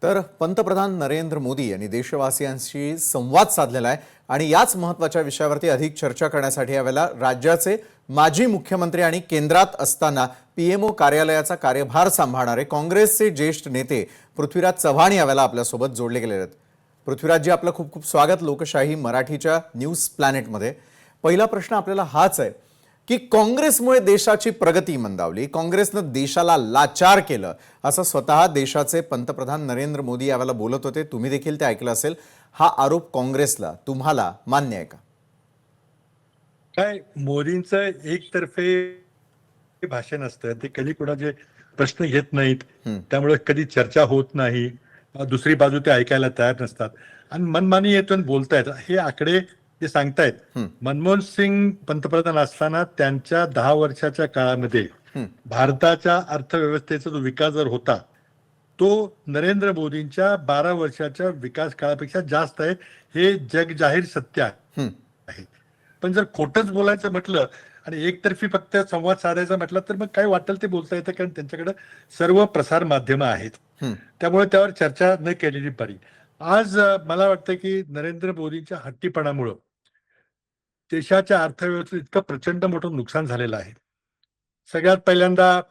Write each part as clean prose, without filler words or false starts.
तर पंतप्रधान नरेंद्र मोदी यांनी देशवासियांशी संवाद साधलेला आहे आणि याच महत्त्वाच्या विषयावरती अधिक चर्चा करण्यासाठी यावेळेला राज्याचे माजी मुख्यमंत्री आणि केंद्रात असताना पीएमओ कार्यालयाचा कार्यभार सांभाळणारे काँग्रेसचे ज्येष्ठ नेते पृथ्वीराज चव्हाण यावेळेला आपल्यासोबत जोडले गेले आहेत। पृथ्वीराजजी, आपलं खूप खूप स्वागत लोकशाही मराठीच्या न्यूज प्लॅनेटमध्ये। पहिला प्रश्न आपल्याला हाच आहे की काँग्रेसमुळे देशाची प्रगती मंदावली, काँग्रेसनं देशाला लाचार केलं असं स्वतः देशाचे पंतप्रधान नरेंद्र मोदी यावेळेला बोलत होते। तुम्ही देखील ते ऐकलं असेल। हा आरोप काँग्रेसला तुम्हाला मान्य आहे का? काय मोदींचं एकतर्फे भाषण असतं, ते कधी कोणाचे प्रश्न घेत नाहीत, त्यामुळे कधी चर्चा होत नाही। दुसरी बाजू ते ऐकायला तयार नसतात आणि मनमानी येतून बोलतायत। हे आकडे जे सांगतायत, मनमोहन सिंग पंतप्रधान असताना त्यांच्या 10 वर्षाच्या काळामध्ये भारताच्या अर्थव्यवस्थेचा जो विकास जर होता तो नरेंद्र मोदींच्या 12 वर्षाच्या विकास काळापेक्षा जास्त आहे। हे जग जाहीर सत्य आहे। पण जर खोटंच बोलायचं म्हटलं आणि एकतर्फी फक्त संवाद साधायचा म्हटलं तर मग काय वाटेल ते बोलता येतं, कारण त्यांच्याकडे सर्व प्रसार माध्यमं आहेत। त्यामुळे त्यावर चर्चा न केलेली बरी। आज मला वाटतं की नरेंद्र मोदींच्या हट्टीपणामुळे देशाच्या अर्थव्यवस्थेत इतकं प्रचंड मोठं नुकसान झालेलं आहे। सगळ्यात पहिल्यांदा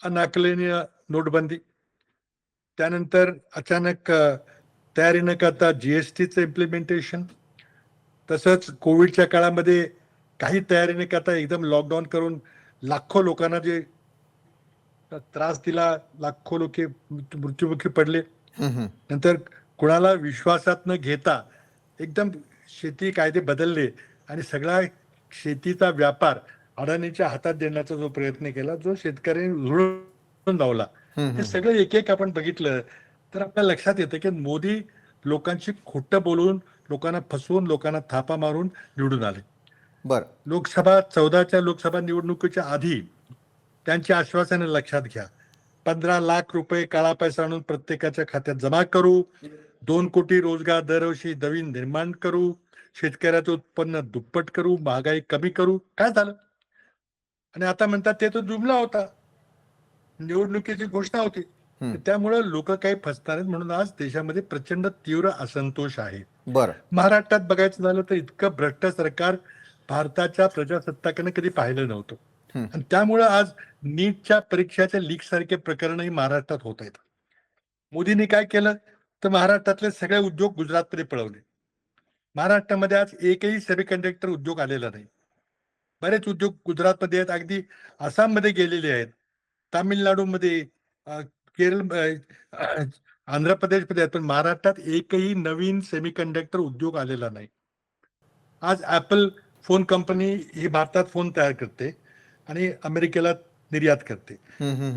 अनाकलनीय नोटबंदी, त्यानंतर अचानक तयारी न करता जीएसटीचं इम्प्लिमेंटेशन, तसंच कोविडच्या काळामध्ये काही तयारी न करता एकदम लॉकडाऊन करून लाखो लोकांना जे त्रास दिला, लाखो लोक मृत्युमुखी पडले। नंतर कुणाला विश्वासात न घेता एकदम शेती कायदे बदलले आणि सगळा शेतीचा व्यापार अडाणीच्या हातात देण्याचा जो प्रयत्न केला, जो शेतकऱ्यांनी झुळून लावला, हे सगळं एक एक आपण बघितलं तर आपल्या लक्षात येतं की मोदी लोकांशी खोटं बोलून, लोकांना फसवून, लोकांना थापा मारून निवडून आले। लोकसभा 14च्या लोकसभा निवडणुकीच्या आधी त्यांची आश्वासने लक्षात घ्या। 15 लाख रुपये काळा पैसा आणून प्रत्येकाच्या खात्यात जमा करू, 2 कोटी रोजगार दरवर्षी नवीन निर्माण करू, शेतकऱ्याचं उत्पन्न दुप्पट करू, महागाई कमी करू। काय झालं? आणि आता म्हणतात ते तो जुमला होता, निवडणुकीची घोषणा होती। त्यामुळे लोक काही फसणार आहेत म्हणून आज देशामध्ये प्रचंड तीव्र असंतोष आहे। महाराष्ट्रात बघायचं झालं तर इतकं भ्रष्ट सरकार भारताच्या प्रजासत्ताकाने कधी पाहिलं नव्हतं आणि त्यामुळे आज नीटच्या परीक्षाच्या लीक सारखे प्रकरणही महाराष्ट्रात होत आहेत। मोदींनी काय केलं तर महाराष्ट्रातले सगळे उद्योग गुजरातमध्ये पळवले। महाराष्ट्रामध्ये आज एकही सेमीकंडक्टर उद्योग आलेला नाही। बरेच उद्योग गुजरातमध्ये आहेत, अगदी आसाममध्ये गेलेले आहेत, तामिळनाडूमध्ये, केरळ, आंध्र प्रदेशमध्ये आहेत, पण महाराष्ट्रात एकही नवीन सेमीकंडक्टर उद्योग आलेला नाही। आज ऍपल फोन कंपनी ही भारतात फोन तयार करते आणि अमेरिकेला निर्यात करते।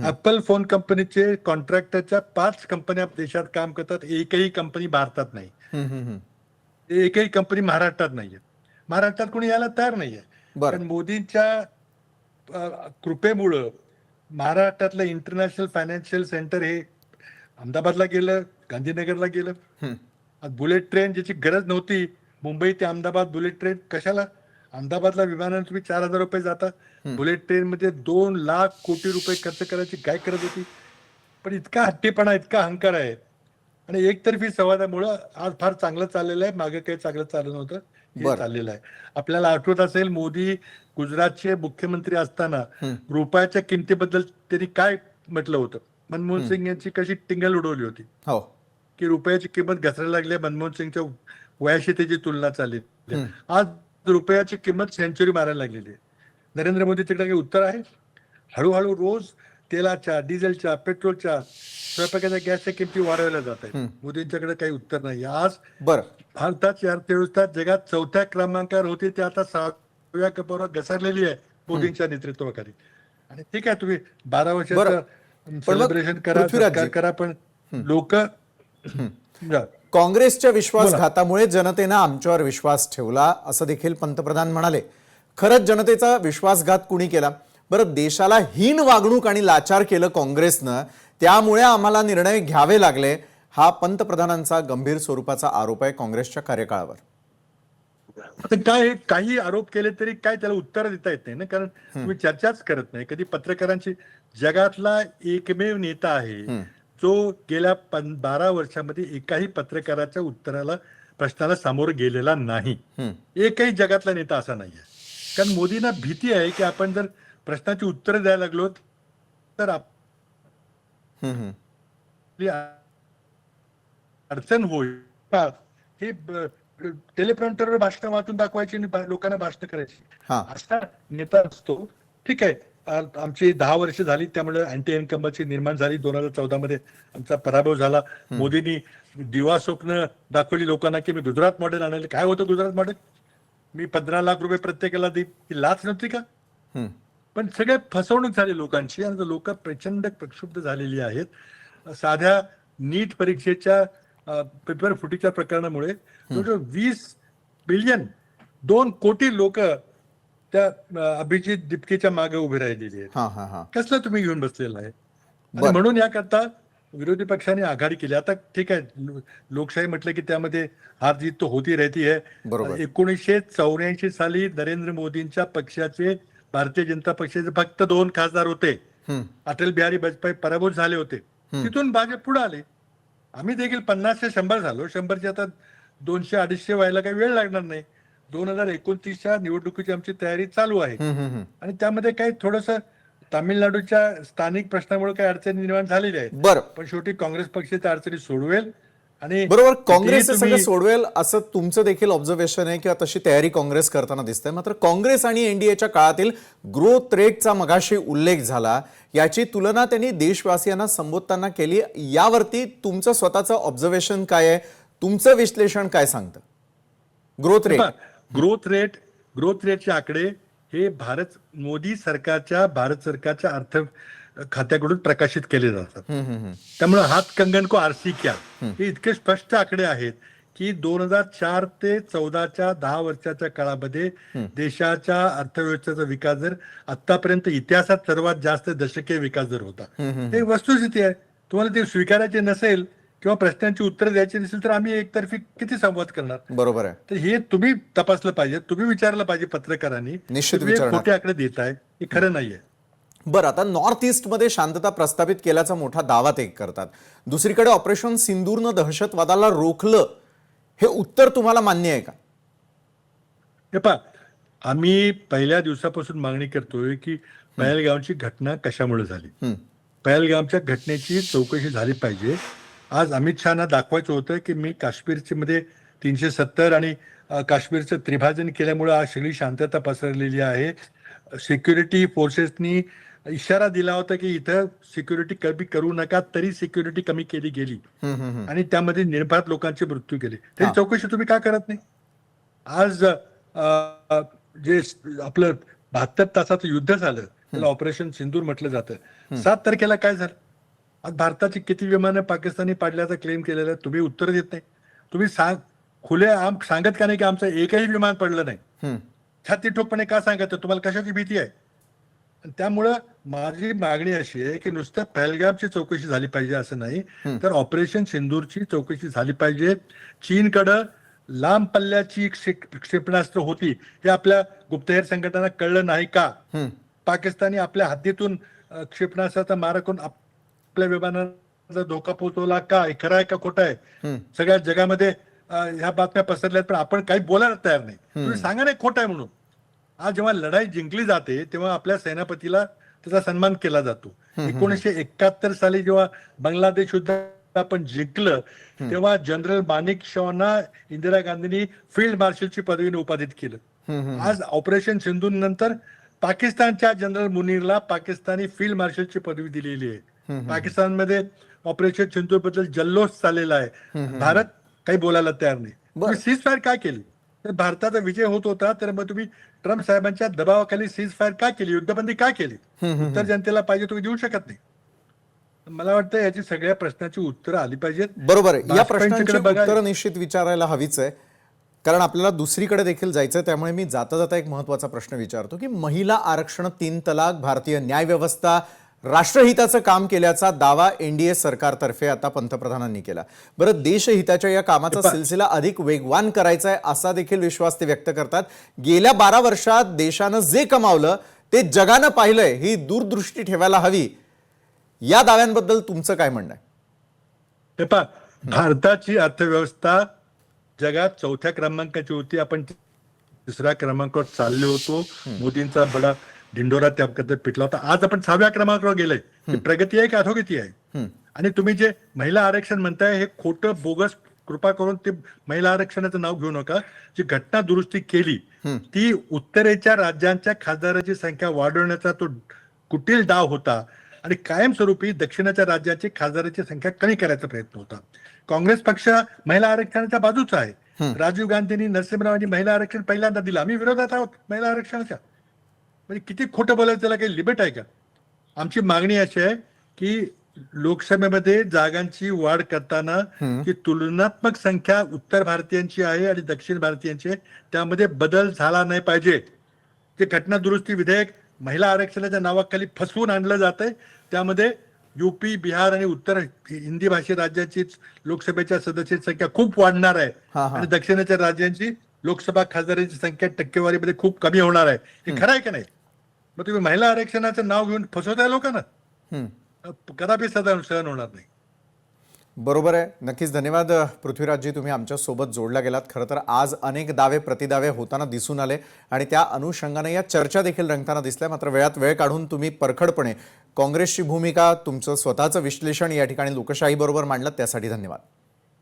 ऍपल फोन कंपनीचे कॉन्ट्रॅक्टरच्या 5 कंपन्या देशात काम करतात, एकही कंपनी भारतात नाही। एकही कंपनी महाराष्ट्रात नाहीये। महाराष्ट्रात कोणी यायला तयार नाहीये। पण मोदींच्या कृपेमुळं महाराष्ट्रातलं इंटरनॅशनल फायनान्शियल सेंटर हे अहमदाबादला गेलं, गांधीनगरला गेलं। बुलेट ट्रेन ज्याची गरज नव्हती, मुंबई ते अहमदाबाद बुलेट ट्रेन कशाला? अहमदाबादला विमानाने तुम्ही 4,000 रुपये जाता, बुलेट ट्रेन मध्ये 2 लाख कोटी रुपये खर्च करायची काय करत होती? पण इतका हट्टीपणा, इतका अहंकार आहे आणि एकतर्फी संवादामुळं आज फार चांगलं चाललेलं आहे। मागे काही चांगलं चाललं नव्हतं, हे चाललेलं आहे। आपल्याला आठवत असेल मोदी गुजरातचे मुख्यमंत्री असताना रुपयाच्या किमतीबद्दल त्यांनी काय म्हटलं होतं? मनमोहन सिंग यांची कशी टिंगल उडवली होती की रुपयाची किंमत घसरायला लागली, मनमोहन सिंगच्या वयाशी त्याची तुलना चालली। आज रुपयाची किंमत सेंचुरी मारायला लागलेली आहे। नरेंद्र मोदींच्याकडे काही उत्तर आहे? हळूहळू रोज तेलाच्या, डिझेलच्या, पेट्रोलच्या, स्वयंपाकाच्या गॅसच्या किमती वाढवल्या जात आहेत। मोदींच्याकडे काही उत्तर नाही। आज भारताची अर्थव्यवस्था जगात 4थ्या क्रमांकावर होती, ते आता 6व्या क्रमांकावर घसरलेली आहे मोदींच्या नेतृत्वाखाली। आणि ठीक आहे, तुम्ही 12 वर्षाचं सेलिब्रेशन करा, सत्कार करा, पण लोक काँग्रेसच्या विश्वासघातामुळे जनतेने आमच्यावर विश्वास ठेवला असं देखील पंतप्रधान म्हणाले। खरंच जनतेचा विश्वासघात कुणी केला? बरं, देशाला हीन वागणूक आणि लाचार केलं काँग्रेसनं, त्यामुळे आम्हाला निर्णय घ्यावे लागले, हा पंतप्रधानांचा गंभीर स्वरूपाचा आरोप आहे काँग्रेसच्या कार्यकाळावर। काय काही आरोप केले तरी काय त्याला उत्तर देता येत नाही ना, कारण तुम्ही चर्चाच करत नाही। कधी पत्रकारांची, जगातला एकमेव नेता आहे जो गेल्या 12 वर्षामध्ये एकाही पत्रकाराच्या प्रश्नाला सामोरं गेलेला नाही. एकही जगातला नेता असा नाहीये. कारण मोदींना भीती आहे की आपण जर प्रश्नाची उत्तरं द्यायला लागलो तर आपली अडचण होईल. हे टेलिप्रॉम्प्टरवर भाषण वाचून दाखवायची आणि लोकांना भाषण करायची, असा नेता असतो. ठीक आहे, आमची 10 वर्ष झाली, त्यामुळे अँटी इन्कम्बन्सी निर्माण झाली. 2014 मध्ये आमचा पराभव झाला. मोदींनी दिवा स्वप्न दाखवली लोकांना की मी गुजरात मॉडेल आणले. काय होतं गुजरात मॉडेल? मी 15 लाख रुपये प्रत्येकाला देईन, ही लाच नव्हती का? पण सगळे फसवणूक झाली लोकांची आणि लोक प्रचंड प्रक्षुब्ध झालेली आहेत. साध्या नीट परीक्षेच्या पेपर फुटीच्या प्रकरणामुळे 20 बिलियन 2 कोटी लोक त्या अभिजित दिपकेच्या मागे उभे राहिलेली आहेत. कसलं तुम्ही घेऊन बसलेला आहे? आणि म्हणून याकरता विरोधी पक्षाने आघाडी केली. आता ठीक आहे, लोकशाही म्हटलं की त्यामध्ये हार जीत तो होती राहती आहे. 1984 साली नरेंद्र मोदींच्या पक्षाचे, भारतीय जनता पक्षाचे फक्त 2 खासदार होते. अटल बिहारी वाजपेयी पराभूत झाले होते. तिथून भाजप पुढे आले. आम्ही देखील 50 ते 100 झालो. 100चे आता 200-250 व्हायला काही वेळ लागणार नाही. 2029च्या निवडणुकीची आमची तयारी चालू आहे. आणि त्यामध्ये काही थोडंसं तामिळनाडूच्या स्थानिक प्रश्नामुळे काही अडचणी निर्माण झालेल्या आहेत. बरं, पण शेवटी काँग्रेस पक्ष त्या अडचणी सोडवेल. आणि बरोबर, काँग्रेस हे सगळं सोडवेल असं तुमचं देखील ऑब्झर्वेशन आहे किंवा तशी तयारी काँग्रेस करताना दिसते. मात्र काँग्रेस आणि एनडीएच्या काळातील ग्रोथ रेटचा मगाशी उल्लेख झाला, याची तुलना त्यांनी देशवासियांना संबोधताना केली. यावरती तुमचं स्वतःचं ऑब्झर्वेशन काय आहे? तुमचं विश्लेषण काय सांगतं? ग्रोथ रेटचे आकडे हे भारत सरकारच्या अर्थ खात्याकडून प्रकाशित केले जातात. त्यामुळे हात कंगन को आरसी क्या, हे इतके स्पष्ट आकडे आहेत की 2004 ते 14च्या 10 वर्षाच्या काळामध्ये देशाच्या अर्थव्यवस्थेचा विकास दर आतापर्यंत इतिहासात सर्वात जास्त दशकीय विकास दर होता. हे वस्तुस्थिती आहे. तुम्हाला ते स्वीकारायचे नसेल किंवा प्रश्नांची उत्तर द्यायची नसेल तर आम्ही एकतर्फी किती संवाद करणार? बरोबर आहे. तर हे तुम्ही तपासलं पाहिजे, तुम्ही विचारलं पाहिजे पत्रकारांनी. निश्चित खोटे आकडे देताय, हे खरं नाहीये. बरं, आता नॉर्थ ईस्टमध्ये शांतता प्रस्थापित केल्याचा मोठा दावा ते करतात. दुसरीकडे ऑपरेशन सिंदूरनं दहशतवादाला रोखलं, हे उत्तर तुम्हाला मान्य आहे का? हे पहा, आम्ही पहिल्या दिवसापासून मागणी करतोय की पहलगामची घटना कशामुळे झाली. पहलगामच्या घटनेची चौकशी झाली पाहिजे. आज अमित शहाना दाखवायचं होतं की मी काश्मीरचे मध्ये 370 आणि काश्मीरचं त्रिभाजन केल्यामुळे आज सगळी शांतता पसरलेली आहे. सिक्युरिटी फोर्सेसनी इशारा दिला होता की इथं सिक्युरिटी कमी करू नका, तरी सिक्युरिटी कमी केली गेली आणि त्यामध्ये निर्भयात लोकांचे मृत्यू गेले. त्याची चौकशी तुम्ही का करत नाही? आज जे आपलं 72 तासाचं युद्ध झालं, त्याला ऑपरेशन सिंदूर म्हटलं जातं. 7 तारखेला काय झालं? आज भारताची किती विमानं पाकिस्तानी पाडल्याचा क्लेम केलेला आहे, तुम्ही उत्तर देत नाही. तुम्ही खुलेआम सांगत का नाही की आमचं एकही विमान पडलं नाही? छाती ठोकपणे का सांगत? तुम्हाला कशाची भीती आहे? त्यामुळं माझी मागणी अशी आहे की नुसतं पहलगामची चौकशी झाली पाहिजे असं नाही, तर ऑपरेशन सिंदूरची चौकशी झाली पाहिजे. चीनकडं लांब पल्ल्याची क्षेपणास्त्र होती, हे आपल्या गुप्तहेर संघटनांना कळलं नाही का? पाकिस्तानी आपल्या हद्दीतून क्षेपणास्त्राचा मारा करून आपल्या विमानाचा धोका पोहोचवला का? हे खरं आहे का खोटं आहे? सगळ्या जगामध्ये ह्या बातम्या पसरल्यात, पण आपण काही बोलायला तयार नाही. तुम्ही सांगा नाही खोटं आहे म्हणून. आज जेव्हा लढाई जिंकली जाते तेव्हा आपल्या सेनापतीला त्याचा सन्मान केला जातो. 1971 साली जेव्हा बांगलादेश युद्ध आपण जिंकलं तेव्हा जनरल माणिक शॉना इंदिरा गांधींनी फील्ड मार्शलची पदवीने उपाधित केलं. आज ऑपरेशन सिंधू नंतर पाकिस्तानच्या जनरल मुनीरला पाकिस्तानी फील्ड मार्शलची पदवी दिलेली आहे. पाकिस्तानमध्ये ऑपरेशन सिंधू बद्दल जल्लोष चाललेला आहे. भारत काही बोलायला तयार नाही. तुम्ही सीज फायर का केली? तर भारताचा विजय होत होता, तर मग तुम्ही ट्रम्प साहेबांच्या दबावाखाली सीज फायर का केली? युद्धबंदी का केली? उत्तर जनतेला पाहिजे, तुम्ही देऊ शकत नाही. मला वाटतं याची सगळ्या प्रश्नाची उत्तरं आली पाहिजेत. बरोबर आहे, या प्रश्नांची उत्तरं निश्चित विचारायला हवीच आहे, कारण आपल्याला दुसरीकडे देखील जायचं. त्यामुळे मी जाता जाता एक महत्वाचा प्रश्न विचारतो की महिला आरक्षण, 3 तलाक, भारतीय न्यायव्यवस्था राष्ट्रहिताचं काम केल्याचा दावा एनडीए सरकारतर्फे आता पंतप्रधानांनी केला. बरं, देशहिताच्या या कामाचा सिलसिला अधिक वेगवान करायचा आहे असा देखील विश्वास ते व्यक्त करतात. गेल्या 12 वर्षात देशानं जे कमावलं ते जगानं पाहिलंय, ही दूरदृष्टी ठेवायला हवी. या दाव्यांबद्दल तुमचं काय म्हणणं आहे? हे पहा, भारताची अर्थव्यवस्था जगात 4थ्या क्रमांकाची होती. आपण 3ऱ्या क्रमांकावर चाललो होतो. मोदींचा बडा ढिंडोरा त्या पिटला होता. आज आपण 6व्या क्रमांकावर गेलोय. ही प्रगती आहे की अधोगती आहे? आणि तुम्ही जे महिला आरक्षण म्हणताय हे खोटं बोगस, कृपा करून ते महिला आरक्षणाचं नाव घेऊ नका. जी घटना दुरुस्ती केली ती उत्तरेच्या राज्यांच्या खासदाराची संख्या वाढवण्याचा तो कुटील डाव होता आणि कायमस्वरूपी दक्षिणेच्या राज्याची खासदाराची संख्या कमी करायचा प्रयत्न होता. काँग्रेस पक्ष महिला आरक्षणाच्या बाजूचा आहे. राजीव गांधींनी, नरसिंहरावांनी महिला आरक्षण पहिल्यांदा दिलं. आम्ही विरोधात आहोत महिला आरक्षणाच्या. म्हणजे किती खोटं बोलायचं, त्याला काही लिमिट आहे का? आमची मागणी अशी आहे की लोकसभेमध्ये जागांची वाढ करताना की तुलनात्मक संख्या उत्तर भारतीयांची आहे आणि दक्षिण भारतीयांची आहे, त्यामध्ये बदल झाला नाही पाहिजे. ते घटना दुरुस्ती विधेयक महिला आरक्षणाच्या नावाखाली फसवून आणलं जातंय. त्यामध्ये यूपी, बिहार आणि उत्तर हिंदी भाषिक राज्याची लोकसभेच्या सदस्यांची संख्या खूप वाढणार आहे आणि दक्षिणेच्या राज्यांची लोकसभा खासदारांची संख्या टक्केवारीमध्ये खूप कमी होणार आहे. हे खरं आहे का नाही? मग तुम्ही महिला आरक्षणाचं नाव घेऊन फसवताय लोकांना. कदापि सहन होणार नाही. बरोबर आहे. नक्कीच धन्यवाद पृथ्वीराजजी, तुम्ही आमच्या सोबत जोडला गेलात. खरं तर आज अनेक दावे प्रतिदावे होताना दिसून आले आणि त्या अनुषंगाने या चर्चा देखील रंगताना दिसल्या. मात्र वेळात वेळ काढून तुम्ही परखडपणे काँग्रेसची भूमिका, तुमचं स्वतःचं विश्लेषण या ठिकाणी लोकशाहीबरोबर मांडलं, त्यासाठी धन्यवाद.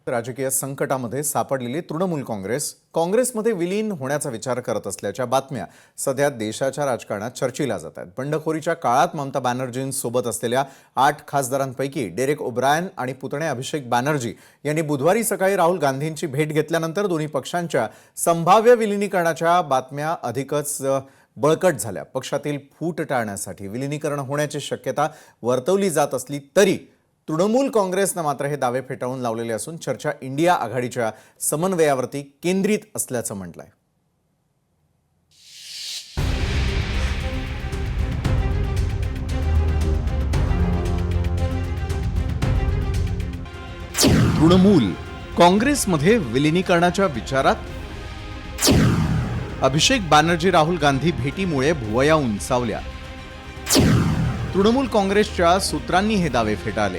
राजकीय संकटामध्ये सापडलेली तृणमूल काँग्रेसमध्ये विलीन होण्याचा विचार करत असल्याच्या बातम्या सध्या देशाच्या राजकारणात चर्चेला जात आहेत. बंडखोरीच्या काळात ममता बॅनर्जींसोबत असलेल्या 8 खासदारांपैकी डेरेक ओब्रायन आणि पुतणे अभिषेक बॅनर्जी यांनी बुधवारी सकाळी राहुल गांधींची भेट घेतल्यानंतर दोन्ही पक्षांच्या संभाव्य विलिनीकरणाच्या बातम्या अधिकच बळकट झाल्या. पक्षातील फूट टाळण्यासाठी विलिनीकरण होण्याची शक्यता वर्तवली जात असली तरी तृणमूल काँग्रेसनं मात्र हे दावे फेटाळून लावलेले असून चर्चा इंडिया आघाडीच्या समन्वयावरती केंद्रित असल्याचं म्हटलंय. तृणमूल काँग्रेसमध्ये विलिनीकरणाच्या विचारात? अभिषेक बॅनर्जी राहुल गांधी भेटीमुळे भुवया उंचावल्या. तृणमूल काँग्रेसच्या सूत्रांनी हे दावे फेटाळले.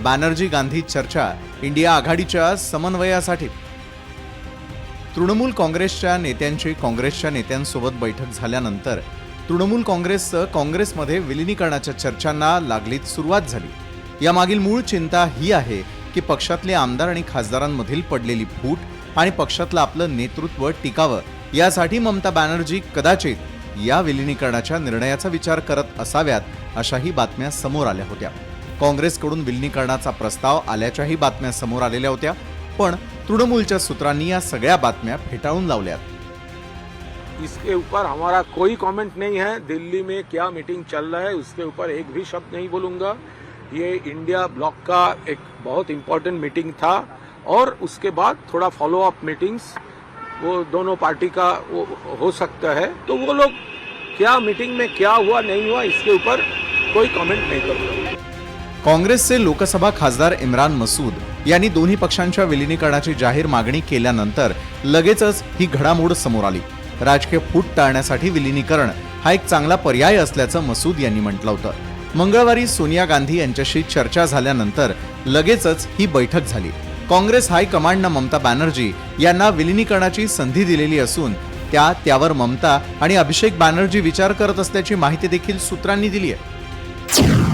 बॅनर्जी गांधी चर्चा इंडिया आघाडीच्या समन्वयासाठी. तृणमूल काँग्रेसच्या नेत्यांची काँग्रेसच्या नेत्यांसोबत बैठक झाल्यानंतर तृणमूल काँग्रेसचं काँग्रेसमध्ये विलिनीकरणाच्या चर्चांना लागलीच सुरुवात झाली. यामागील मूळ चिंता ही आहे की पक्षातले आमदार आणि खासदारांमधील पडलेली फूट आणि पक्षातलं आपलं नेतृत्व टिकावं यासाठी ममता बॅनर्जी कदाचित या विलिनीकरणाच्या निर्णयाचा विचार करत असाव्यात, अशाही बातम्या समोर आल्या होत्या. काँग्रेसकडून विलिनीकरणाचा प्रस्ताव आल्याच्याही बातम्या समोर आलेल्या होत्या, पण तृणमूलच्या सूत्रांनी या सगळ्या बातम्या फेटाळून लावल्यात. इसके ऊपर हमारा कोई कमेंट नहीं है. दिल्ली में क्या मीटिंग चल रहा है उसके ऊपर एक भी शब्द नहीं बोलूंगा. ये इंडिया ब्लॉक का एक बहुत इम्पोर्टेंट मीटिंग था और उसके बाद थोड़ा फॉलो अप मीटिंग्स वो दोनों पार्टी का वो हो सकता है. तो वो लोग क्या मीटिंग में क्या हुआ नहीं हुआ इसके ऊपर कोई कमेंट नहीं करूंगा. काँग्रेसचे लोकसभा खासदार इम्रान मसूद यांनी दोन्ही पक्षांच्या विलिनीकरणाची जाहीर मागणी केल्यानंतर लगेचच ही घडामोड समोर आली. राजकीय फूट टाळण्यासाठी विलिनीकरण हा एक चांगला पर्याय असल्याचं मसूद यांनी म्हटलं होतं. मंगळवारी सोनिया गांधी यांच्याशी चर्चा झाल्यानंतर लगेचच ही बैठक झाली. काँग्रेस हायकमांडनं ममता बॅनर्जी यांना विलिनीकरणाची संधी दिलेली असून त्यावर ममता आणि अभिषेक बॅनर्जी विचार करत असल्याची माहिती देखील सूत्रांनी दिली आहे.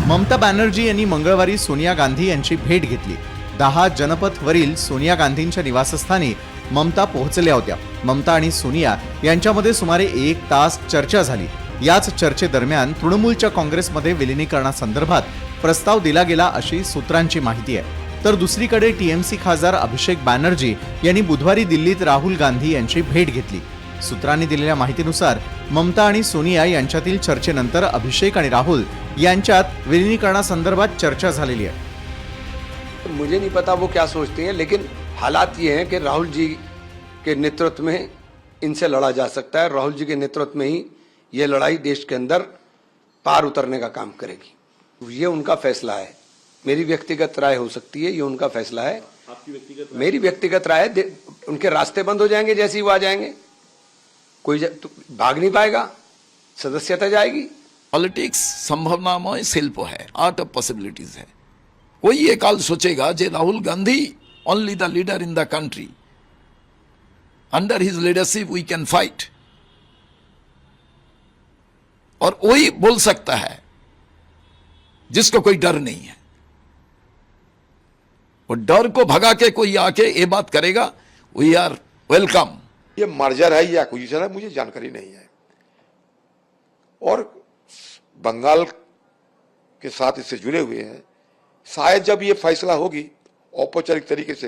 ममता बॅनर्जी यांनी मंगळवारी सोनिया गांधी यांची भेट घेतली. 10 जनपथवरील सोनिया गांधींच्या निवासस्थानी ममता पोहोचल्या होत्या. ममता आणि सोनिया यांच्यामध्ये सुमारे 1 तास चर्चा झाली. याच चर्चेदरम्यान तृणमूलच्या काँग्रेसमध्ये विलिनीकरणासंदर्भात प्रस्ताव दिला गेला अशी सूत्रांची माहिती आहे. तर दुसरीकडे टीएमसी खासदार अभिषेक बॅनर्जी यांनी बुधवारी दिल्लीत राहुल गांधी यांची भेट घेतली. सूत्रांनी दिलेल्या माहितीनुसार ममता आणि सोनिया यांच्यातील चर्चेनंतर अभिषेक आणि राहुल यांच्यात विलिनीकरणासंदर्भात चर्चा झालेली आहे. मुझे नहीं पता वो क्या सोचते हैं, लेकिन हालात ये हैं कि राहुल जी के नेतृत्व में इनसे लड़ा जा सकता है. राहुल जी के नेतृत्व में ही ये लड़ाई देश के अंदर पार उतरने का काम करेगी. ये उनका फैसला है. मेरी व्यक्तिगत राय हो सकती है, ये उनका फैसला है. मेरी व्यक्तिगत राय है. उनके रास्ते बंद हो जाएंगे जैसे ही वो आ जाएंगे. कोई भाग नहीं पाएगा, सदस्यता जाएगी. पॉलिटिक्स संभावनामय शिल्प है, आर्ट ऑफ पॉसिबिलिटीज है. कोई ये काल सोचेगा जे Rahul Gandhi only the leader in the country, under his leadership we can fight, और वही बोल सकता है जिसको कोई डर नहीं है। वो डर को भगा के कोई आके ये बात करेगा, वी आर वेलकम। ये मर्जर है या एक्विजिशन है, मुझे जानकारी नहीं है। और बंगाल के साथ इससे जुड़े हुए हैं। शायद जब ये फैसला होगी औपचारिक तरीके से,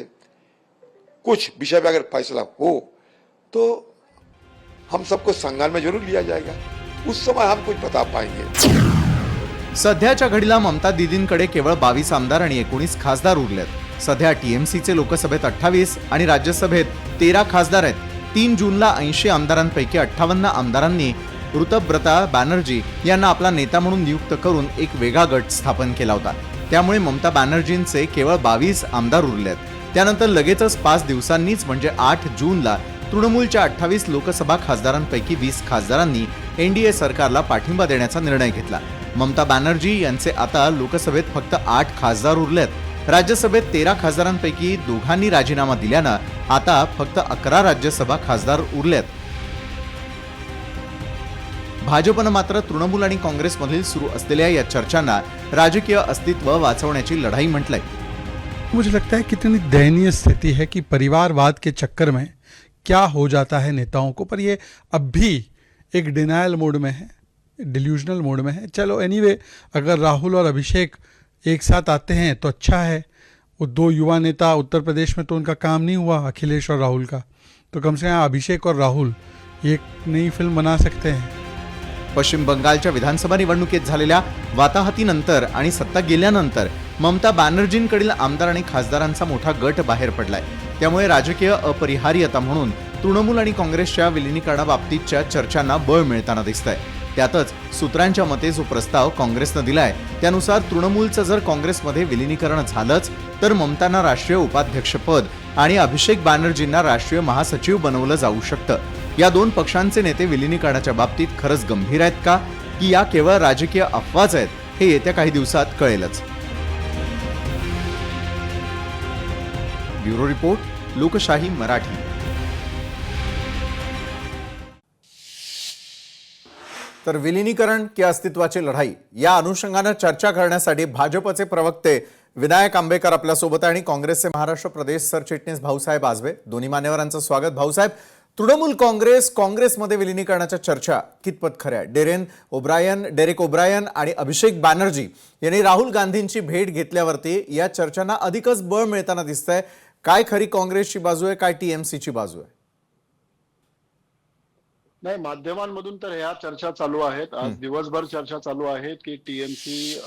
कुछ विषय पे अगर फैसला हो तो हम सबको संज्ञान में जरूर लिया जाएगा, उस समय हम कुछ बता पाएंगे। सध्याच्या घडीला ममता दीदींकडे केवळ 22 आमदार आणि 19 खासदार उरलेत। सध्या टीएमसीचे लोकसभेत 28 आणि राज्यसभेत 13 खासदार आहेत। 3 जूनला 80 आमदारांपैकी 58 आमदारांनी ऋतब्रता बॅनर्जी यांना आपला नेता म्हणून नियुक्त करून एक वेगळा गट स्थापन केला होता। त्यामुळे ममता बॅनर्जींचे केवळ 22 आमदार उरलेत। त्यानंतर लगेचच 5 दिवसांनीच म्हणजे 8 जूनला तृणमूलच्या 28 लोकसभा खासदारांपैकी 20 खासदारांनी एनडीए सरकारला पाठिंबा देण्याचा निर्णय घेतला। ममता बॅनर्जी यांचे आता लोकसभेत फक्त 8 खासदार उरलेत। राज्यसभेत 13 खासदारांपैकी दोघांनी राजीनामा दिल्यानं आता फक्त 11 राज्यसभा खासदार उरलेत। भाजपनं मात्र तृणमूल आणि काँग्रेसमधील सुरू असलेल्या या चर्चांना राजकीय अस्तित्व वाचवण्याची लढाई म्हटलंय। मुझे लगता है कितनी दयनीय स्थिति है कि परिवारवाद के चक्कर में क्या हो जाता है नेताओं को, पर ये अब भी एक डिनायल मोड में है, डिल्यूजनल मोड में है। चलो एनीवे, अगर राहुल और अभिषेक एक साथ आते हैं तो अच्छा है। वो 2 युवा नेता उत्तर प्रदेश में तो उनका काम नहीं हुआ, अखिलेश और राहुल का, तो कम से कम अभिषेक और राहुल एक नई फिल्म बना सकते हैं। पश्चिम बंगालच्या विधानसभा निवडणुकीत झालेल्या वाताहतीनंतर आणि सत्ता गेल्यानंतर ममता बॅनर्जींकडील आमदार आणि खासदारांचा मोठा गट बाहेर पडलाय। त्यामुळे राजकीय अपरिहार्यता म्हणून तृणमूल आणि काँग्रेसच्या विलिनीकरणाबाबतीतच्या चर्चांना बळ मिळताना दिसतंय। त्यातच सूत्रांच्या मते जो प्रस्ताव काँग्रेसनं दिलाय त्यानुसार तृणमूलचं जर काँग्रेसमध्ये विलिनीकरण झालंच तर ममतांना राष्ट्रीय उपाध्यक्षपद आणि अभिषेक बॅनर्जींना राष्ट्रीय महासचिव बनवलं जाऊ शकतं। या 2 पक्षांचे नेते विलिनीकरणाच्या बाबतीत खरंच गंभीर आहेत का, की या केवळ राजकीय अफवाच आहेत, हे येत्या काही दिवसात कळेलच। ब्युरो रिपोर्ट, लोकशाही मराठी। तर विलिनीकरण की अस्तित्वाची लढाई या अनुषंगाने चर्चा करण्यासाठी भाजपचे प्रवक्ते विनायक आंबेकर आपल्यासोबत आणि काँग्रेसचे महाराष्ट्र प्रदेश सरचिटणीस भाऊसाहेब आजबे, दोन्ही मान्यवरांचं स्वागत। भाऊसाहेब, तृणमूल काँग्रेसमध्ये विलिनीकरणाच्या चर्चा कितपत खऱ्या? डेरेक ओब्रायन आणि अभिषेक बॅनर्जी यांनी राहुल गांधींची भेट घेतल्यावरती या चर्चांना अधिकच बळ मिळताना दिसतंय। काय खरी काँग्रेसची बाजू आहे, काय टीएमसीची बाजू आहे? नाही, माध्यमांमधून तर ह्या चर्चा चालू आहेत। आज दिवसभर चर्चा चालू आहेत की टीएमसी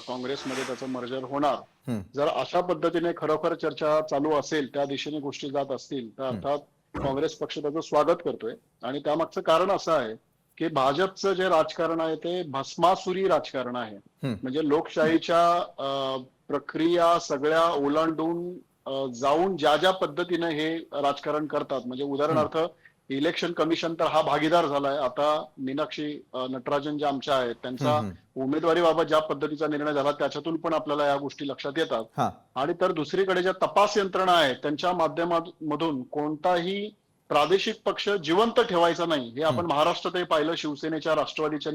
काँग्रेसमध्ये त्याचं मर्जर होणार। जर अशा पद्धतीने खरोखर चर्चा चालू असेल, त्या दिशेने गोष्टी जात असतील, तर अर्थात काँग्रेस पक्ष त्याचं स्वागत करतोय। आणि त्यामागचं कारण असं आहे की भाजपचं जे राजकारण आहे ते भस्मासुरी राजकारण आहे। म्हणजे लोकशाहीच्या प्रक्रिया सगळ्या ओलांडून जाऊन ज्या पद्धतीने हे राजकारण करतात, म्हणजे उदाहरणार्थ इलेक्शन कमिशन तर हा भागीदार झालाय। आता मीनाक्षी नटराजन ज्या आमच्या आहेत त्यांचा उमेदवारीबाबत ज्या पद्धतीचा निर्णय झाला त्याच्यातून पण आपल्याला या गोष्टी लक्षात येतात। आणि तर दुसरीकडे ज्या तपास यंत्रणा आहेत त्यांच्या माध्यमातून कोणताही प्रादेशिक पक्ष जिवंत ठेवायचा नाही, हे आपण महाराष्ट्रातही पाहिलं, शिवसेनेच्या, राष्ट्रवादीच्या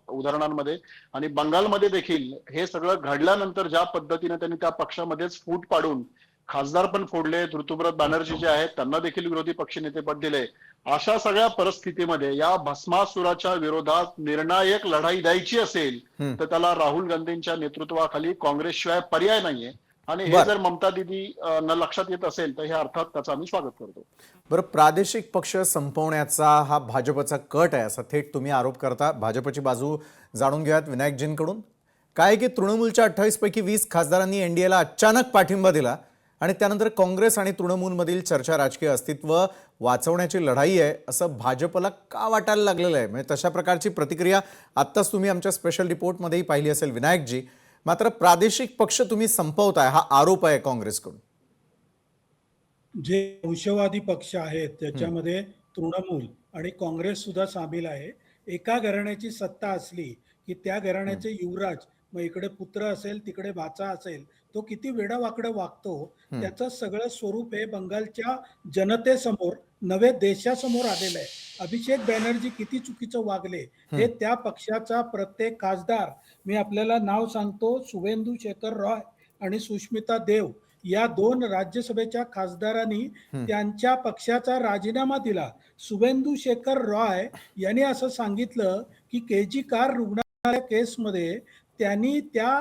उदाहरणांमध्ये। आणि बंगालमध्ये देखील हे सगळं घडल्यानंतर ज्या पद्धतीने त्यांनी त्या पक्षामध्येच फूट पाडून खासदार पण फोडले, ऋतुव्रत बॅनर्जी जे आहेत त्यांना देखील विरोधी पक्षनेतेपद दिले। अशा सगळ्या परिस्थितीमध्ये या भस्मासुराच्या विरोधात निर्णायक लढाई द्यायची असेल तर त्याला राहुल गांधींच्या नेतृत्वाखाली काँग्रेसशिवाय पर्याय नाहीये। आणि हे जर ममता दीदी न लक्षात येत असेल तर हे अर्थात त्याचं आम्ही स्वागत करतो। बरं, प्रादेशिक पक्ष संपवण्याचा हा भाजपचा कट आहे असा थेट तुम्ही आरोप करता। भाजपची बाजू जाणून घ्यात विनायकजींकडून। काय की तृणमूलच्या 28 पैकी 20 खासदारांनी एनडीएला अचानक पाठिंबा दिला आणि त्यानंतर काँग्रेस आणि तृणमूलमधील चर्चा राजकीय अस्तित्व वाचवण्याची लढाई आहे असं भाजपला का वाटायला लागलेलं आहे? म्हणजे तशा प्रकारची प्रतिक्रिया आत्ताच तुम्ही आमच्या स्पेशल रिपोर्टमध्येही पाहिली असेल विनायकजी। मात्र प्रादेशिक पक्ष तुम्ही संपवताय हा आरोप आहे काँग्रेसकडून। जे वंशवादी पक्ष आहेत त्याच्यामध्ये तृणमूल आणि काँग्रेस सुद्धा सामील आहे। एका घराण्याची सत्ता असली की त्या घराण्याचे युवराज मग इकडे पुत्र असेल तिकडे भाचा असेल, तो किती वेडावाकडं वागतो त्याचं सगळं स्वरूप हे बंगालच्या जनतेसमोर नवे देशासमोर आलेलं आहे. अभिषेक बॅनर्जी किती चुकीचं वागले हे त्या पक्षाचा प्रत्येक खासदार, मी आपल्याला नाव सांगतो, शुभेंदू शेखर रॉय आणि सुष्मिता देव या 2 राज्यसभेच्या खासदारांनी त्यांच्या पक्षाचा राजीनामा दिला. शुभेंदू शेखर रॉय यांनी असं सांगितलं की केजी कार रुग्णालय केसमध्ये त्यांनी त्या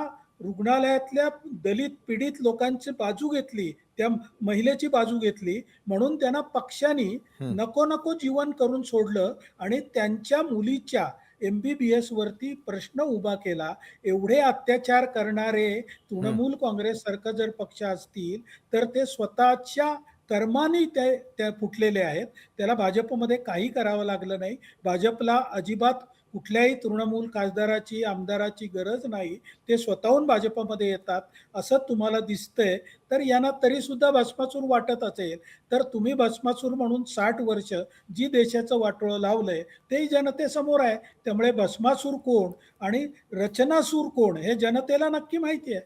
रुग्णालयातल्या दलित पीडित लोकांची बाजू घेतली, त्या महिलेची बाजू घेतली, म्हणून त्यांना पक्षाने नको नको जीवन करून सोडलं आणि त्यांच्या मुलीच्या MBBS वरती प्रश्न उभा केला. एवढे अत्याचार करणारे तृणमूल काँग्रेस सारखं जर पक्ष असतील तर ते स्वतःच्या कर्माने त्या फुटलेले आहेत. त्याला भाजपमध्ये काही करावं लागलं नाही. भाजपला अजिबात कुठल्याही तृणमूल खासदाराची आमदाराची गरज नाही. ते स्वतःहून भाजपमध्ये येतात असं तुम्हाला दिसतंय. तर यांना तरी सुद्धा भस्मासूर वाटत असेल तर तुम्ही भस्मासूर म्हणून 60 वर्ष जी देशाचं वाटोळं लावलंय तेही जनतेसमोर आहे. त्यामुळे भस्मासूर कोण आणि रचनासूर कोण हे जनतेला नक्की माहिती आहे.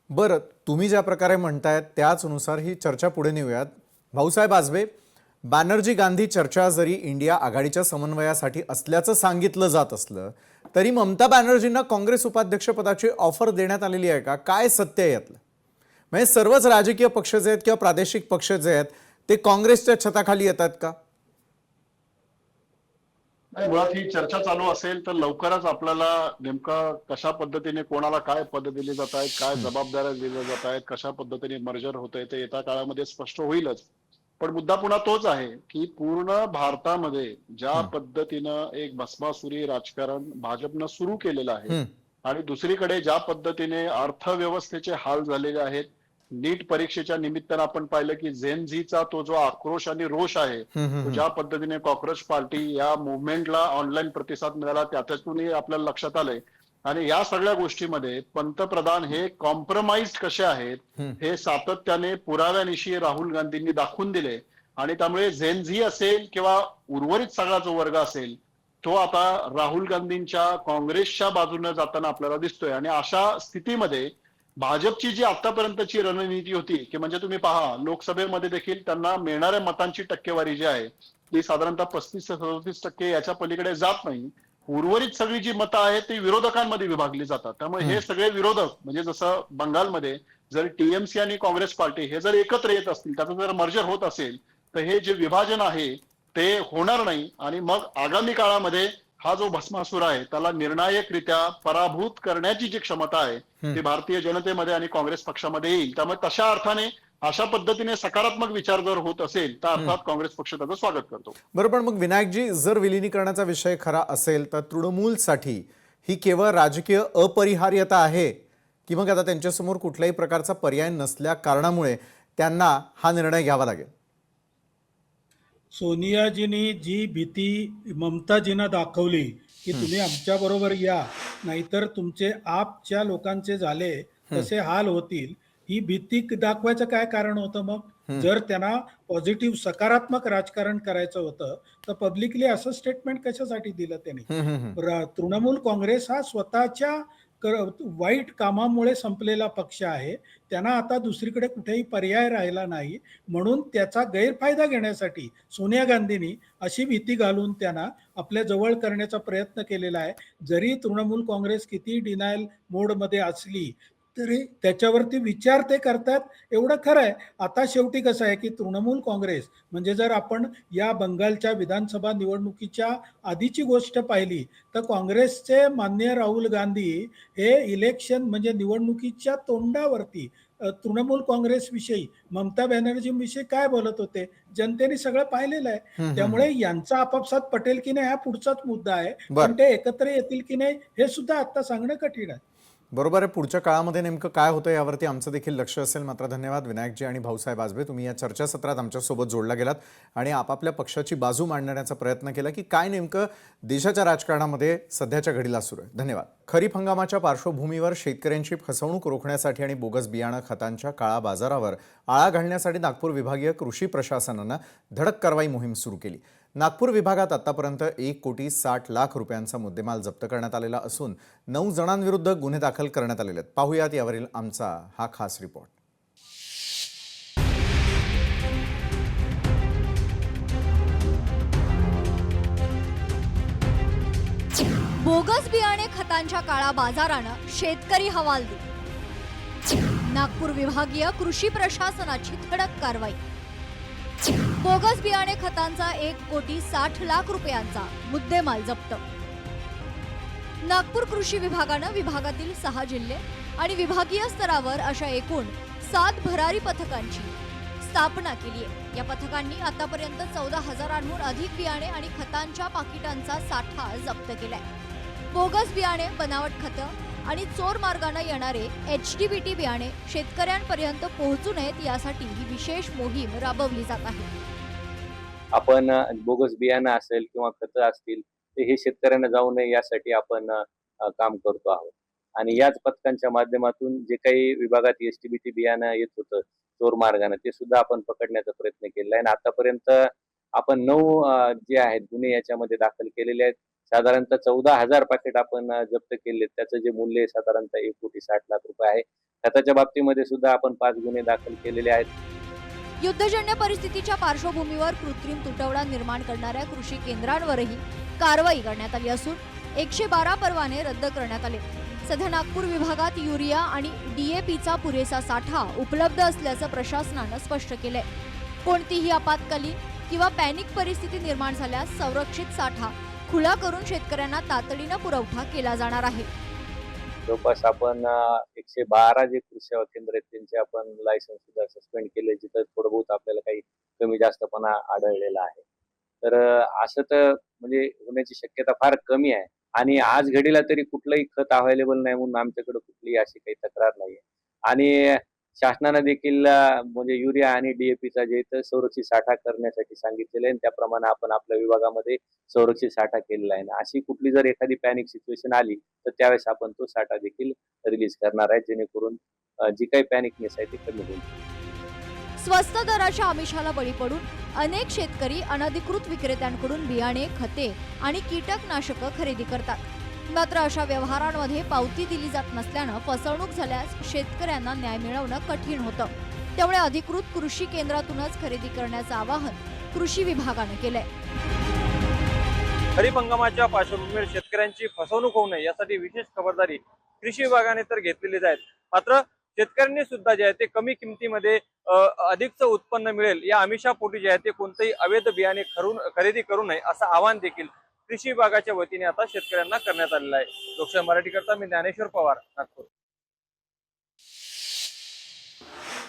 बरं, तुम्ही ज्या प्रकारे म्हणतायत त्याचनुसार ही चर्चा पुढे नेऊयात. भाऊसाहेब आजबे, बॅनर्जी गांधी चर्चा जरी इंडिया आघाडीच्या समन्वयासाठी असल्याचं सांगितलं जात असलं तरी ममता बॅनर्जींना काँग्रेस उपाध्यक्षपदाची ऑफर देण्यात आलेली आहे का? काय सत्य आहे यातलं? म्हणजे सर्वच राजकीय पक्ष जे आहेत किंवा प्रादेशिक पक्ष जे आहेत ते काँग्रेसच्या छताखाली येतात का? नाही, मुळात ही चर्चा चालू असेल तर लवकरच आपल्याला नेमका कशा पद्धतीने कोणाला काय पद दिली जात आहेत, काय जबाबदाऱ्या दिल्या जात आहेत, कशा पद्धतीने मर्जर होत आहे ते येत्या काळामध्ये स्पष्ट होईलच. पण मुद्दा पुन्हा तोच आहे की पूर्ण भारतामध्ये ज्या पद्धतीनं एक भस्मासुरी राजकारण भाजपनं सुरू केलेलं आहे आणि दुसरीकडे ज्या पद्धतीने अर्थव्यवस्थेचे हाल झालेले आहेत, नीट परीक्षेच्या निमित्तानं आपण पाहिलं की झेन झीचा तो जो आक्रोश आणि रोष आहे, तो ज्या पद्धतीने कॉक्रोच पार्टी या मुवमेंटला ऑनलाईन प्रतिसाद मिळाला त्यातूनही आपल्याला लक्षात आलंय. आणि या सगळ्या गोष्टीमध्ये पंतप्रधान हे कॉम्प्रोमाइज कसे आहेत हे सातत्याने पुराव्यानिशी राहुल गांधींनी दाखवून दिले. आणि त्यामुळे झेन झी असेल किंवा उर्वरित सगळा जो वर्ग असेल तो आता राहुल गांधींच्या काँग्रेसच्या बाजूने जाताना आपल्याला दिसतोय. आणि अशा स्थितीमध्ये भाजपची जी आतापर्यंतची रणनीती होती की म्हणजे तुम्ही पहा लोकसभेमध्ये देखील त्यांना मिळणाऱ्या मतांची टक्केवारी जी आहे ती साधारणतः 35 ते 37% याच्या पलीकडे जात नाही. उर्वरित सगळी जी मतं आहेत ती विरोधकांमध्ये विभागली जातात. त्यामुळे हे सगळे विरोधक म्हणजे जसं बंगालमध्ये जर टीएमसी आणि काँग्रेस पार्टी हे जर एकत्र येत असतील, त्याचं जर मर्जर होत असेल तर हे जे विभाजन आहे ते होणार नाही. आणि मग आगामी काळामध्ये हा जो भस्मासूर आहे त्याला निर्णायकरित्या पराभूत करण्याची जी क्षमता आहे ती भारतीय जनतेमध्ये आणि काँग्रेस पक्षामध्ये येईल. त्यामुळे तशा अर्थाने अशा पद्धतीने सकारात्मक विचार जर होत असेल तर अर्थात काँग्रेस पक्ष त्याचं स्वागत करतो. बरोबर. मग विनायकजी, जर विलिनीकरणाचा विषय खरा असेल तर तृणमूलसाठी ही केवळ राजकीय अपरिहार्यता आहे की मग आता त्यांच्यासमोर कुठल्याही प्रकारचा पर्याय नसल्या कारणामुळे त्यांना हा निर्णय घ्यावा लागेल? सोनियाजींनी जी भीती ममताजींना दाखवली की तुम्ही आमच्या बरोबर या नाहीतर तुमचे आपच्या लोकांचे झाले तसे हाल होतील, ही भीती दाखवायचं काय कारण होतं? मग जर त्यांना पॉझिटिव्ह सकारात्मक राजकारण करायचं होतं तर पब्लिकली असं स्टेटमेंट कशासाठी दिलं त्यांनी? तृणमूल काँग्रेस हा स्वतःच्या वाईट कामामुळे संपलेला पक्ष आहे. त्यांना आता दुसरीकडे कुठेही पर्याय राहिला नाही, म्हणून त्याचा गैरफायदा घेण्यासाठी सोनिया गांधींनी अशी भीती घालून त्यांना आपल्या जवळ करण्याचा प्रयत्न केलेला आहे. जरी तृणमूल काँग्रेस किती डिनायल मोडमध्ये असली तरी त्याच्यावरती विचार ते करतात, एवढं खरं आहे. आता शेवटी कसं आहे की तृणमूल काँग्रेस म्हणजे जर आपण या बंगालच्या विधानसभा निवडणुकीच्या आधीची गोष्ट पाहिली तर काँग्रेसचे माननीय राहुल गांधी हे इलेक्शन म्हणजे निवडणुकीच्या तोंडावरती तृणमूल काँग्रेसविषयी, ममता बॅनर्जींविषयी काय बोलत होते जनतेने सगळं पाहिलेलं आहे. त्यामुळे यांचा आपापसात पटेल की नाही हा पुढचाच मुद्दा आहे, पण ते एकत्र येतील की नाही हे सुद्धा आता सांगणं कठीण आहे. बरोबर आहे. पुढच्या काळामध्ये नेमकं काय होतं यावरती आमचं देखील लक्ष असेल. मात्र धन्यवाद विनायकजी आणि भाऊसाहेब आजबे, तुम्ही या चर्चासत्रात आमच्यासोबत जोडला गेलात आणि आपापल्या पक्षाची बाजू मांडण्याचा प्रयत्न केला की काय नेमकं देशाच्या राजकारणामध्ये सध्याच्या घडीला सुरू आहे. धन्यवाद. खरीप हंगामाच्या पार्श्वभूमीवर शेतकऱ्यांची फसवणूक रोखण्यासाठी आणि बोगस बियाणं खतांच्या काळा बाजारावर आळा घालण्यासाठी नागपूर विभागीय कृषी प्रशासनानं धडक कारवाई मोहीम सुरू केली. नागपूर विभागात आतापर्यंत 1,60,00,000 रुपयांचा मुद्देमाल जप्त करण्यात आलेला असून 9 जणांविरुद्ध गुन्हे दाखल करण्यात आलेले आहेत. पाहुयात यावरील आमचा हा खास रिपोर्ट. बोगस बियाणे खतांच्या काळा बाजारानं शेतकरी हवालदिल. नागपूर विभागीय कृषी प्रशासनाची धडक कारवाई. बोगस बियाणे खतांचा 1,60,00,000 रुपयांचा मुद्देमाल जप्त. नागपूर कृषी विभागानं विभागातील 6 जिल्हे आणि विभागीय स्तरावर अशा एकूण 7 भरारी पथकांची स्थापना केली आहे. या पथकांनी आतापर्यंत 14,000हून अधिक बियाणे आणि खतांच्या पाकिटांचा साठा जप्त केलाय. बोगस बियाणे, बनावट खतं आणि चोर मार्गाने येणारे HDBT बियाणे शेतकऱ्यांपर्यंत पोहोचू नयेत यासाठी ही विशेष मोहीम राबवली जात आहे. आपण बोगस बियाणं असेल किंवा खतं असतील ते हे शेतकऱ्यांना जाऊ नये यासाठी आपण काम करतो आहोत. आणि याच पथकांच्या माध्यमातून जे काही विभागात HDBT बियाणं येत होतं चोर मार्गाने ते सुद्धा आपण पकडण्याचा प्रयत्न केला आहे. आणि आतापर्यंत आपण 9 जे आहेत गुन्हे याच्यामध्ये दाखल केलेले आहेत. साधारणतः 14,000 पॅकेट आपण जप्त केले. त्याचं जे मूल्य आहे साधारणतः 1,60,00,000 रुपये आहे. खताच्या बाबतीमध्ये सुद्धा आपण 5 गुन्हे दाखल केलेले आहेत. युद्धजन्य परिस्थितीच्या पार्श्वभूमीवर कृत्रिम तुटवडा निर्माण करणाऱ्या कृषी केंद्रांवरही कारवाई करण्यात आली असून 112 परवाने रद्द करण्यात आले. सध्या नागपूर विभागात युरिया आणि DAPचा पुरेसा साठा उपलब्ध असल्याचं प्रशासनानं स्पष्ट केलंय. कोणतीही आपत्कालीन किंवा पॅनिक परिस्थिती निर्माण झाल्यास संरक्षित साठा खुला करून शेतकऱ्यांना तातडीनं पुरवठा केला जाणार आहे. जवळपास आपण 112 जे कृषी सेवा केंद्र आहेत त्यांचे आपण लायसन्स सुद्धा सस्पेंड केले, जिथं थोडं बहुत आपल्याला काही कमी जास्तपणा आढळलेला आहे. तर असं तर म्हणजे होण्याची शक्यता फार कमी आहे. आणि आज घडीला तरी कुठलंही खत अवेलेबल नाही म्हणून आमच्याकडे कुठलीही अशी काही तक्रार नाही आहे. आणि शासनानं देखील म्हणजे युरिया आणि DAPचा जे इथं संरक्षित साठा करण्यासाठी सांगितलेलं आहे. त्याप्रमाणे आपण आपल्या विभागामध्ये संरक्षित साठा केलेला आहे. अशी कुठली जर एखादी पॅनिक सिच्युएशन आली तर त्यावेळेस आपण तो साठा देखील रिलीज करणार आहे, जेणेकरून जी काही पॅनिकनेस आहे ती कमी होईल. स्वस्त दराच्या आमिषाला बळी पडून अनेक शेतकरी अनधिकृत विक्रेत्यांकडून बियाणे, खते आणि कीटकनाशकं खरेदी करतात. मात्र अशा व्यवहारांमध्ये पावती दिली जात नसल्यानं फसवणूक झाल्यास शेतकऱ्यांना न्याय मिळवणं कठीण होतं. त्यामुळे अधिकृत कृषी केंद्रातूनच खरेदी करण्याचं आवाहन कृषी विभागानं केलंय. खरीप हंगामाच्या पार्श्वभूमीवर शेतकऱ्यांची फसवणूक होऊ नये यासाठी विशेष खबरदारी कृषी विभागाने तर घेतलेलीच आहे. मात्र शेतकऱ्यांनी सुद्धा जे आहे ते कमी किमतीमध्ये अधिकचं उत्पन्न मिळेल या आमिषापोटी जे आहे ते कोणतेही अवैध बियाणे खरेदी करू नये असं आवाहन देखील कृषी विभागाच्या वतीने आता शेतकऱ्यांना करण्यात आलेलं आहे. लोकशाही मराठी करता मी ज्ञानेश्वर पवार, नागपूर.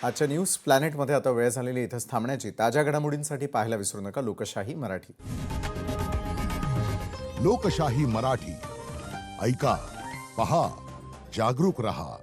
आजच्या न्यूज प्लॅनेटमध्ये आता वेळ झालेली इथंच थांबण्याची. ताज्या घडामोडींसाठी पाहायला विसरू नका लोकशाही मराठी. लोकशाही मराठी ऐका, पहा, जागरूक रहा.